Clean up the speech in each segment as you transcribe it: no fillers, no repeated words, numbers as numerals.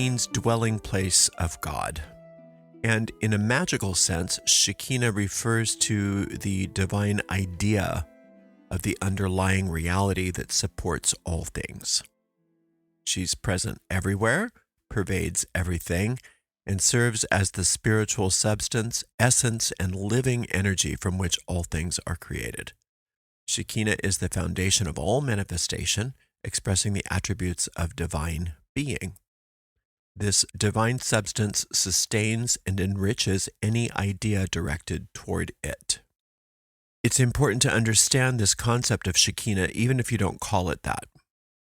means dwelling place of God. And in a magical sense, Shekinah refers to the divine idea of the underlying reality that supports all things. She's present everywhere, pervades everything, and serves as the spiritual substance, essence, and living energy from which all things are created. Shekinah is the foundation of all manifestation, expressing the attributes of divine being. This divine substance sustains and enriches any idea directed toward it. It's important to understand this concept of Shekinah, even if you don't call it that.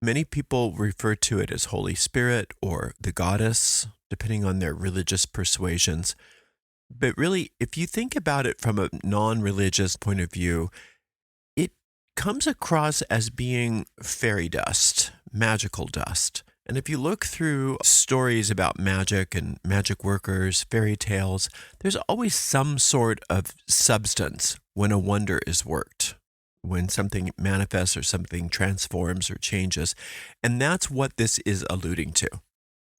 Many people refer to it as Holy Spirit or the goddess, depending on their religious persuasions. But really, if you think about it from a non-religious point of view, it comes across as being fairy dust, magical dust. And if you look through stories about magic and magic workers, fairy tales, there's always some sort of substance when a wonder is worked, when something manifests or something transforms or changes. And that's what this is alluding to,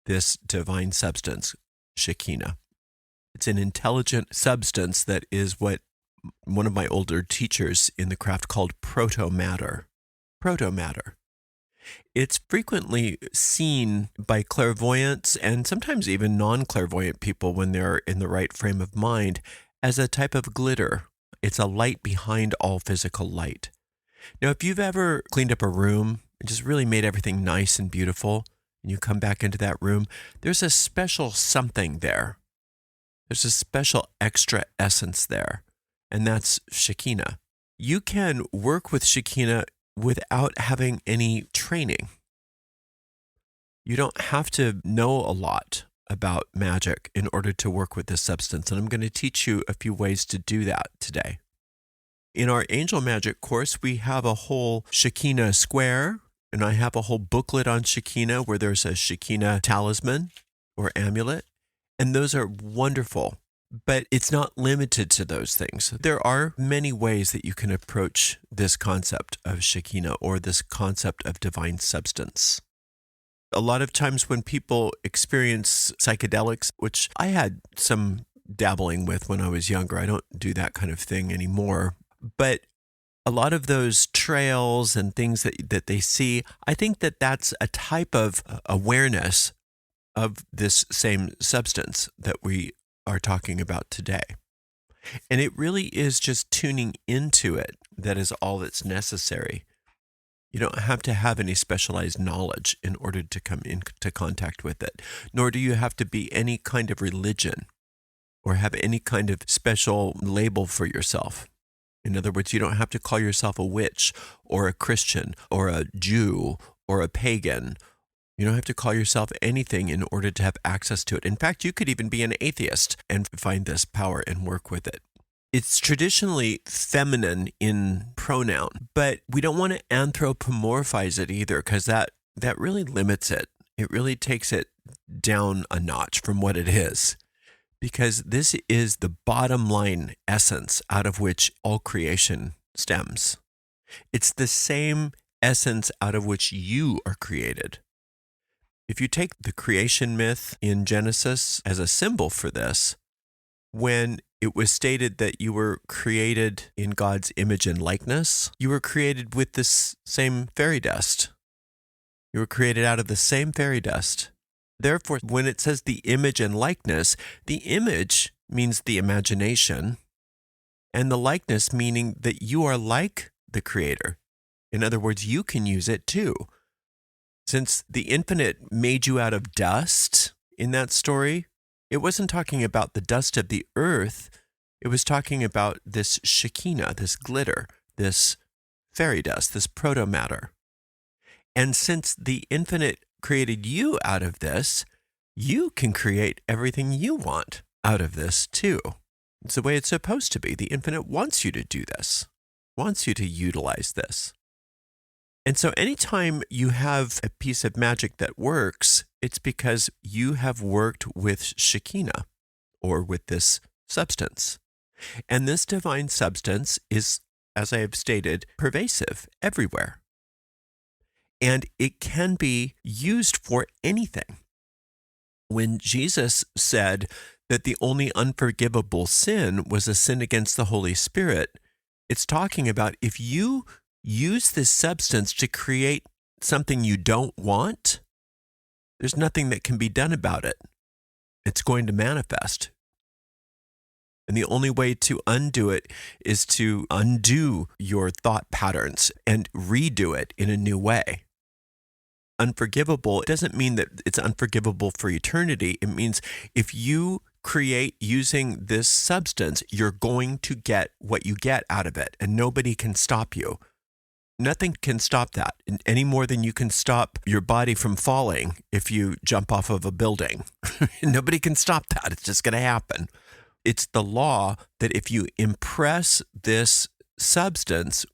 this divine substance, Shekinah. It's an intelligent substance that is what one of my older teachers in the craft called proto-matter. Proto-matter. It's frequently seen by clairvoyants and sometimes even non-clairvoyant people when they're in the right frame of mind as a type of glitter. It's a light behind all physical light. Now, if you've ever cleaned up a room and just really made everything nice and beautiful, and you come back into that room, there's a special something there. There's a special extra essence there, and that's Shekinah. You can work with Shekinah without having any training. You don't have to know a lot about magic in order to work with this substance, and I'm going to teach you a few ways to do that today. In our Angel Magic course, we have a whole Shekinah square, and I have a whole booklet on Shekinah where there's a Shekinah talisman or amulet, and those are wonderful. But it's not limited to those things. There are many ways that you can approach this concept of Shekinah or this concept of divine substance. A lot of times when people experience psychedelics, which I had some dabbling with when I was younger, I don't do that kind of thing anymore, but a lot of those trails and things that they see, I think that that's a type of awareness of this same substance that we are talking about today. And it really is just tuning into it that is all that's necessary. You don't have to have any specialized knowledge in order to come into contact with it, nor do you have to be any kind of religion or have any kind of special label for yourself. In other words, you don't have to call yourself a witch or a Christian or a Jew or a pagan. You don't have to call yourself anything in order to have access to it. In fact, you could even be an atheist and find this power and work with it. It's traditionally feminine in pronoun, but we don't want to anthropomorphize it either, because that really limits it. It really takes it down a notch from what it is, because this is the bottom line essence out of which all creation stems. It's the same essence out of which you are created. If you take the creation myth in Genesis as a symbol for this, when it was stated that you were created in God's image and likeness, you were created with this same fairy dust. You were created out of the same fairy dust. Therefore, when it says the image and likeness, the image means the imagination, and the likeness meaning that you are like the Creator. In other words, you can use it too. Since the infinite made you out of dust in that story, it wasn't talking about the dust of the earth. It was talking about this Shekinah, this glitter, this fairy dust, this proto-matter. And since the infinite created you out of this, you can create everything you want out of this too. It's the way it's supposed to be. The infinite wants you to do this, wants you to utilize this. And so anytime you have a piece of magic that works, it's because you have worked with Shekinah or with this substance. And this divine substance is, as I have stated, pervasive everywhere. And it can be used for anything. When Jesus said that the only unforgivable sin was a sin against the Holy Spirit, it's talking about if you use this substance to create something you don't want, there's nothing that can be done about it. It's going to manifest. And the only way to undo it is to undo your thought patterns and redo it in a new way. Unforgivable doesn't mean that it's unforgivable for eternity. It means if you create using this substance, you're going to get what you get out of it, and nobody can stop you. Nothing can stop that any more than you can stop your body from falling if you jump off of a building. Nobody can stop that. It's just going to happen. It's the law that if you impress this substance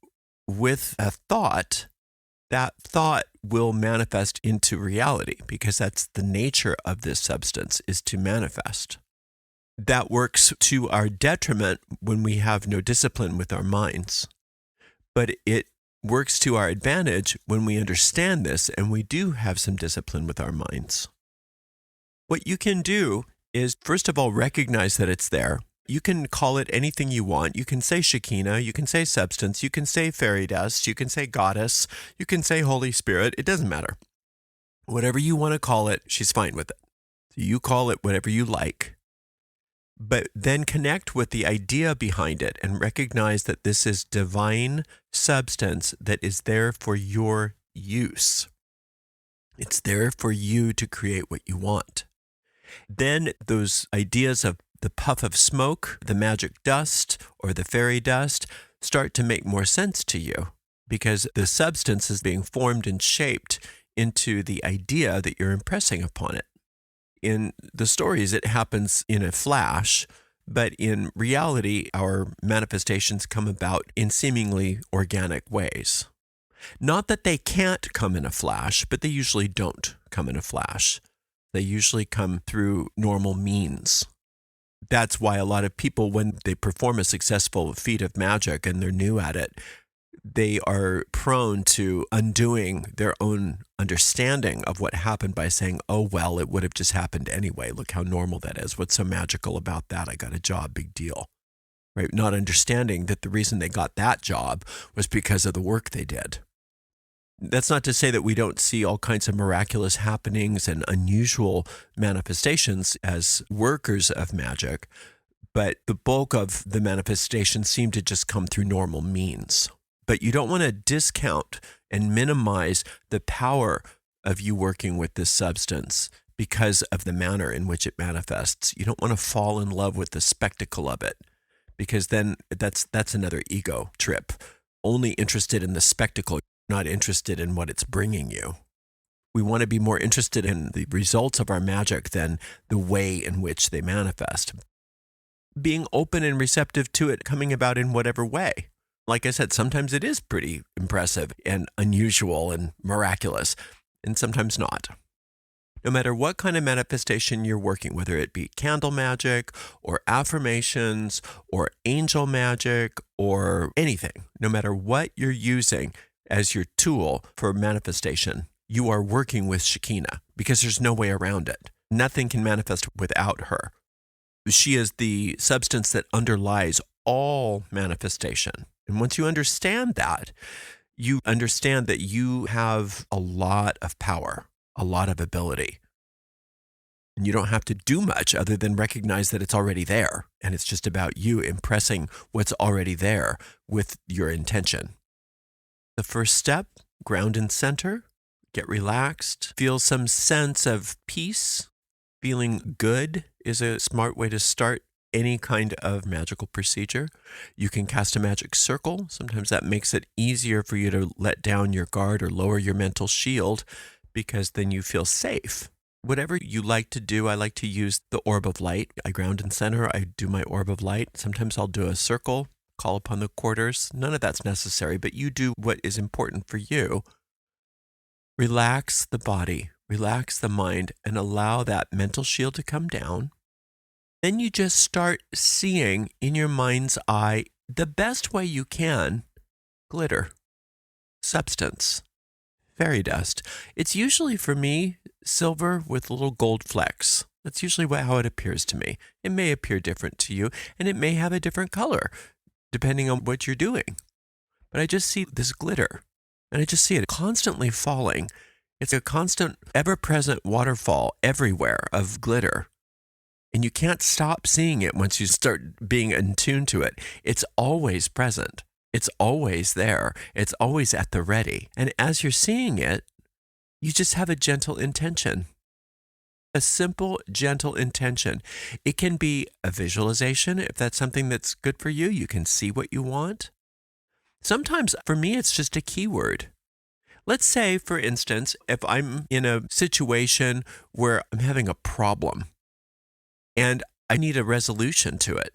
with a thought, that thought will manifest into reality, because that's the nature of this substance, is to manifest. That works to our detriment when we have no discipline with our minds. But it works to our advantage when we understand this and we do have some discipline with our minds. What you can do is, first of all, recognize that it's there. You can call it anything you want. You can say Shekinah, you can say substance, you can say fairy dust, you can say goddess, you can say Holy Spirit. It doesn't matter. Whatever you want to call it, she's fine with it. So you call it whatever you like. But then connect with the idea behind it and recognize that this is divine substance that is there for your use. It's there for you to create what you want. Then those ideas of the puff of smoke, the magic dust, or the fairy dust start to make more sense to you, because the substance is being formed and shaped into the idea that you're impressing upon it. In the stories, it happens in a flash, but in reality, our manifestations come about in seemingly organic ways. Not that they can't come in a flash, but they usually don't come in a flash. They usually come through normal means. That's why a lot of people, when they perform a successful feat of magic and they're new at it, they are prone to undoing their own understanding of what happened by saying, oh, well, it would have just happened anyway. Look how normal that is. What's so magical about that? I got a job, big deal. Right? Not understanding that the reason they got that job was because of the work they did. That's not to say that we don't see all kinds of miraculous happenings and unusual manifestations as workers of magic, but the bulk of the manifestations seem to just come through normal means. But you don't want to discount and minimize the power of you working with this substance because of the manner in which it manifests. You don't want to fall in love with the spectacle of it, because then that's another ego trip. Only interested in the spectacle, not interested in what it's bringing you. We want to be more interested in the results of our magic than the way in which they manifest. Being open and receptive to it coming about in whatever way. Like I said, sometimes it is pretty impressive and unusual and miraculous, and sometimes not. No matter what kind of manifestation you're working, whether it be candle magic or affirmations or angel magic or anything, no matter what you're using as your tool for manifestation, you are working with Shekinah, because there's no way around it. Nothing can manifest without her. She is the substance that underlies all manifestation. And once you understand that, you understand that you have a lot of power, a lot of ability. And you don't have to do much other than recognize that it's already there. And it's just about you impressing what's already there with your intention. The first step, ground and center, get relaxed, feel some sense of peace. Feeling good is a smart way to start any kind of magical procedure. You can cast a magic circle. Sometimes that makes it easier for you to let down your guard or lower your mental shield, because then you feel safe. Whatever you like to do, I like to use the orb of light. I ground and center. I do my orb of light. Sometimes I'll do a circle, call upon the quarters. None of that's necessary, but you do what is important for you. Relax the body, relax the mind, and allow that mental shield to come down. Then you just start seeing in your mind's eye the best way you can glitter, substance, fairy dust. It's usually, for me, silver with little gold flecks. That's usually how it appears to me. It may appear different to you, and it may have a different color, depending on what you're doing. But I just see this glitter, and I just see it constantly falling. It's a constant, ever-present waterfall everywhere of glitter. And you can't stop seeing it once you start being in tune to it. It's always present. It's always there. It's always at the ready. And as you're seeing it, you just have a gentle intention. A simple, gentle intention. It can be a visualization. If that's something that's good for you, you can see what you want. Sometimes, for me, it's just a keyword. Let's say, for instance, if I'm in a situation where I'm having a problem and I need a resolution to it,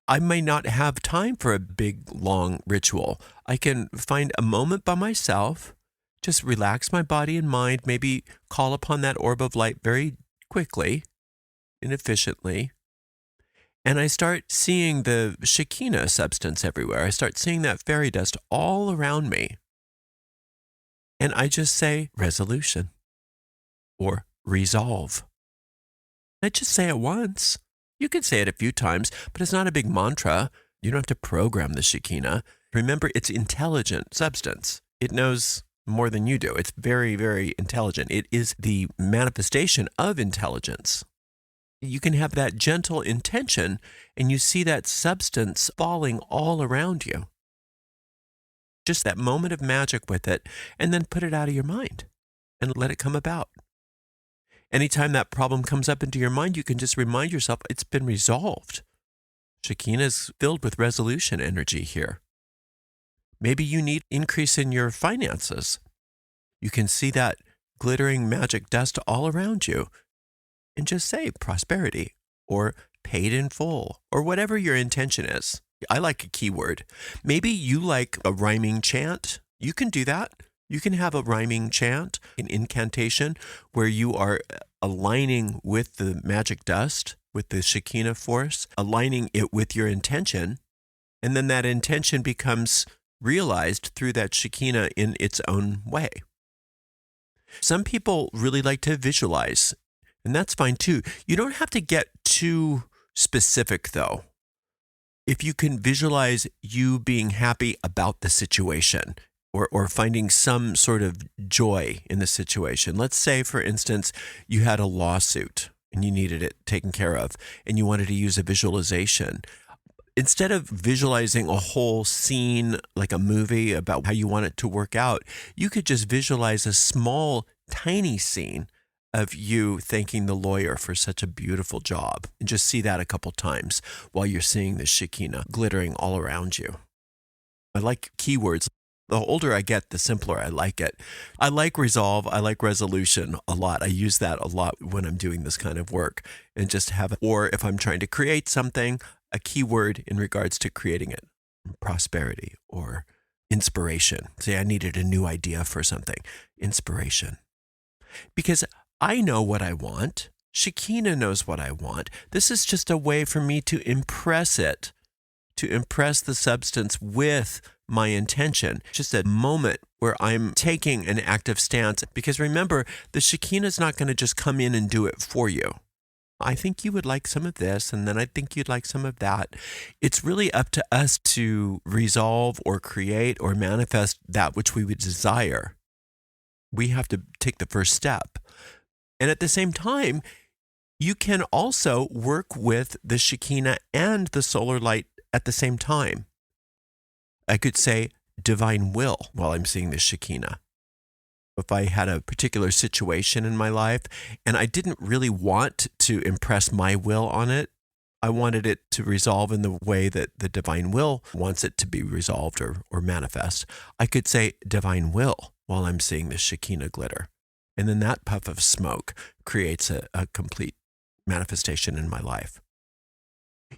I may not have time for a big, long ritual. I can find a moment by myself, just relax my body and mind, maybe call upon that orb of light very quickly and efficiently. And I start seeing the Shekinah substance everywhere. I start seeing that fairy dust all around me. And I just say resolution or resolve. I just say it once. You can say it a few times, but it's not a big mantra. You don't have to program the Shekinah. Remember, it's intelligent substance. It knows more than you do. It's very, very intelligent. It is the manifestation of intelligence. You can have that gentle intention, and you see that substance falling all around you. Just that moment of magic with it, and then put it out of your mind and let it come about. Anytime that problem comes up into your mind, you can just remind yourself it's been resolved. Shekinah is filled with resolution energy here. Maybe you need increase in your finances. You can see that glittering magic dust all around you and just say prosperity or paid in full or whatever your intention is. I like a keyword. Maybe you like a rhyming chant. You can do that. You can have a rhyming chant, an incantation, where you are aligning with the magic dust, with the Shekinah force, aligning it with your intention, and then that intention becomes realized through that Shekinah in its own way. Some people really like to visualize, and that's fine too. You don't have to get too specific, though. If you can visualize you being happy about the situation, or finding some sort of joy in the situation. Let's say, for instance, you had a lawsuit and you needed it taken care of, and you wanted to use a visualization. Instead of visualizing a whole scene like a movie about how you want it to work out, you could just visualize a small, tiny scene of you thanking the lawyer for such a beautiful job, and just see that a couple times while you're seeing the Shekinah glittering all around you. I like keywords. The older I get, the simpler I like it. I like resolve. I like resolution a lot. I use that a lot when I'm doing this kind of work, and just have it. Or if I'm trying to create something, a keyword in regards to creating it. Prosperity or inspiration. Say I needed a new idea for something. Inspiration. Because I know what I want. Shekinah knows what I want. This is just a way for me to impress it, to impress the substance with my intention. Just a moment where I'm taking an active stance. Because remember, the Shekinah is not going to just come in and do it for you. I think you would like some of this, and then I think you'd like some of that. It's really up to us to resolve or create or manifest that which we would desire. We have to take the first step. And at the same time, you can also work with the Shekinah and the solar light at the same time. I could say divine will while I'm seeing the Shekinah. If I had a particular situation in my life and I didn't really want to impress my will on it, I wanted it to resolve in the way that the divine will wants it to be resolved or manifest, I could say divine will while I'm seeing the Shekinah glitter. And then that puff of smoke creates a complete manifestation in my life.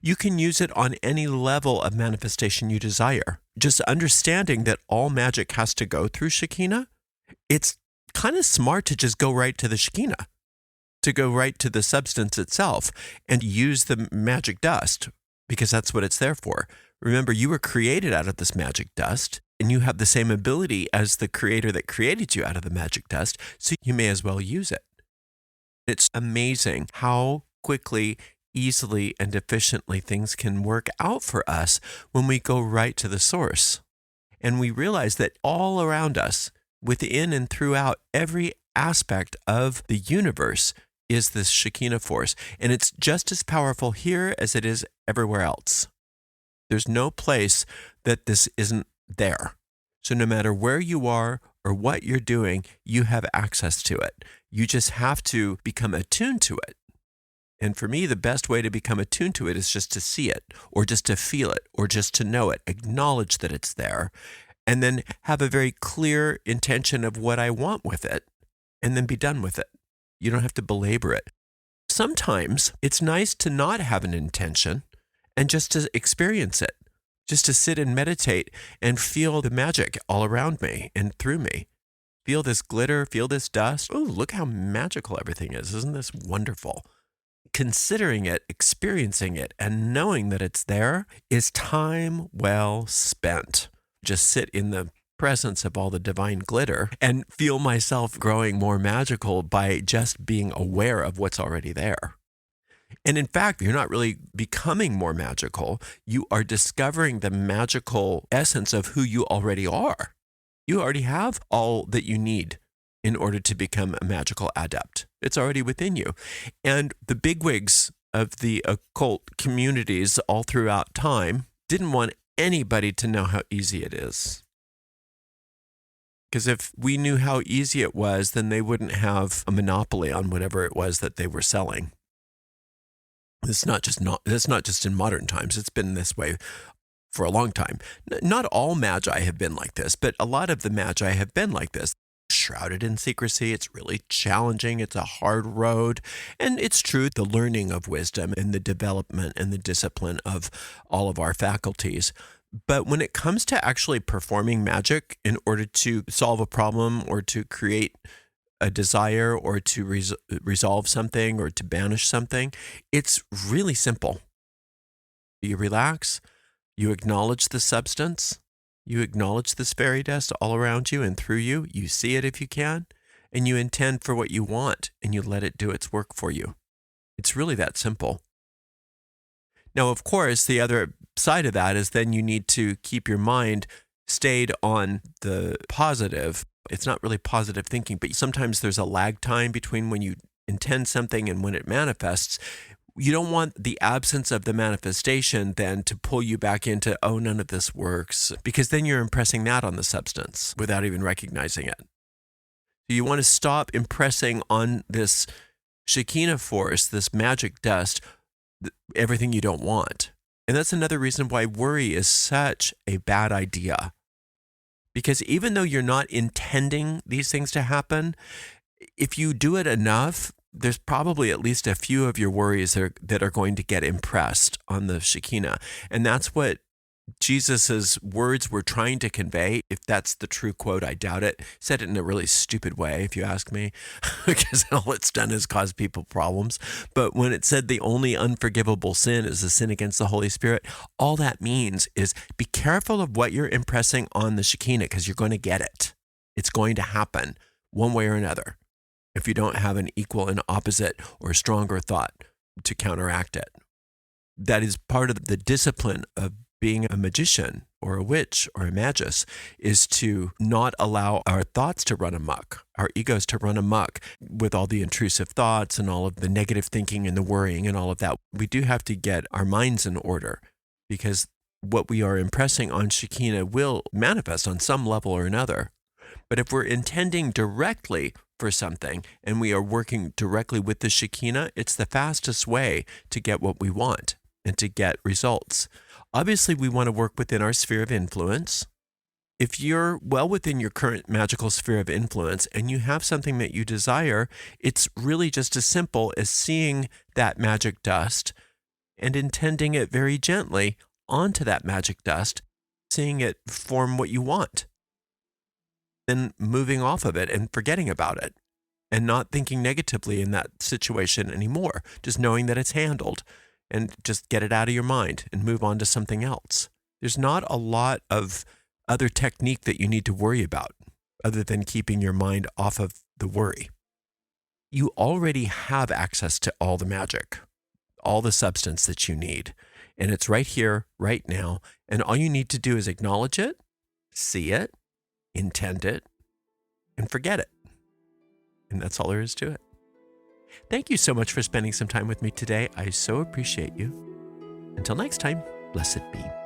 You can use it on any level of manifestation you desire. Just understanding that all magic has to go through Shekinah, it's kind of smart to just go right to the Shekinah, to go right to the substance itself and use the magic dust, because that's what it's there for. Remember, you were created out of this magic dust, and you have the same ability as the creator that created you out of the magic dust, so you may as well use it. It's amazing how quickly, easily, and efficiently things can work out for us when we go right to the source. And we realize that all around us, within and throughout every aspect of the universe, is this Shekinah force. And it's just as powerful here as it is everywhere else. There's no place that this isn't there. So no matter where you are or what you're doing, you have access to it. You just have to become attuned to it. And for me, the best way to become attuned to it is just to see it, or just to feel it, or just to know it, acknowledge that it's there, and then have a very clear intention of what I want with it, and then be done with it. You don't have to belabor it. Sometimes it's nice to not have an intention and just to experience it, just to sit and meditate and feel the magic all around me and through me. Feel this glitter, feel this dust. Oh, look how magical everything is. Isn't this wonderful? Considering it, experiencing it, and knowing that it's there is time well spent. Just sit in the presence of all the divine glitter and feel myself growing more magical by just being aware of what's already there. And in fact, you're not really becoming more magical. You are discovering the magical essence of who you already are. You already have all that you need in order to become a magical adept. It's already within you. And the bigwigs of the occult communities all throughout time didn't want anybody to know how easy it is. Because if we knew how easy it was, then they wouldn't have a monopoly on whatever it was that they were selling. It's not just in modern times. It's been this way for a long time. Not all magi have been like this, but a lot of the magi have been like this. Shrouded in secrecy. It's really challenging. It's a hard road. And it's true, the learning of wisdom and the development and the discipline of all of our faculties. But when it comes to actually performing magic in order to solve a problem or to create a desire or to resolve something or to banish something, it's really simple. You relax, you acknowledge the substance, you acknowledge this fairy dust all around you and through you, you see it if you can, and you intend for what you want and you let it do its work for you. It's really that simple. Now, of course, the other side of that is then you need to keep your mind stayed on the positive. It's not really positive thinking, but sometimes there's a lag time between when you intend something and when it manifests. You don't want the absence of the manifestation then to pull you back into, oh, none of this works, because then you're impressing that on the substance without even recognizing it. You want to stop impressing on this Shekinah force, this magic dust, everything you don't want. And that's another reason why worry is such a bad idea. Because even though you're not intending these things to happen, if you do it enough, there's probably at least a few of your worries that are going to get impressed on the Shekinah. And that's what Jesus's words were trying to convey. If that's the true quote, I doubt it. He said it in a really stupid way, if you ask me, because all it's done is cause people problems. But when it said the only unforgivable sin is a sin against the Holy Spirit, all that means is be careful of what you're impressing on the Shekinah, because you're going to get it. It's going to happen one way or another if you don't have an equal and opposite or stronger thought to counteract it. That is part of the discipline of being a magician or a witch or a magus, is to not allow our thoughts to run amok, our egos to run amok with all the intrusive thoughts and all of the negative thinking and the worrying and all of that. We do have to get our minds in order, because what we are impressing on Shekinah will manifest on some level or another. But if we're intending directly for something and we are working directly with the Shekinah, it's the fastest way to get what we want and to get results. Obviously, we want to work within our sphere of influence. If you're well within your current magical sphere of influence and you have something that you desire, it's really just as simple as seeing that magic dust and intending it very gently onto that magic dust, seeing it form what you want, then moving off of it and forgetting about it and not thinking negatively in that situation anymore, just knowing that it's handled. And just get it out of your mind and move on to something else. There's not a lot of other technique that you need to worry about other than keeping your mind off of the worry. you already have access to all the magic, all the substance that you need. And it's right here, right now. And all you need to do is acknowledge it, see it, intend it, and forget it. And that's all there is to it. Thank you so much for spending some time with me today. I so appreciate you. Until next time, blessed be.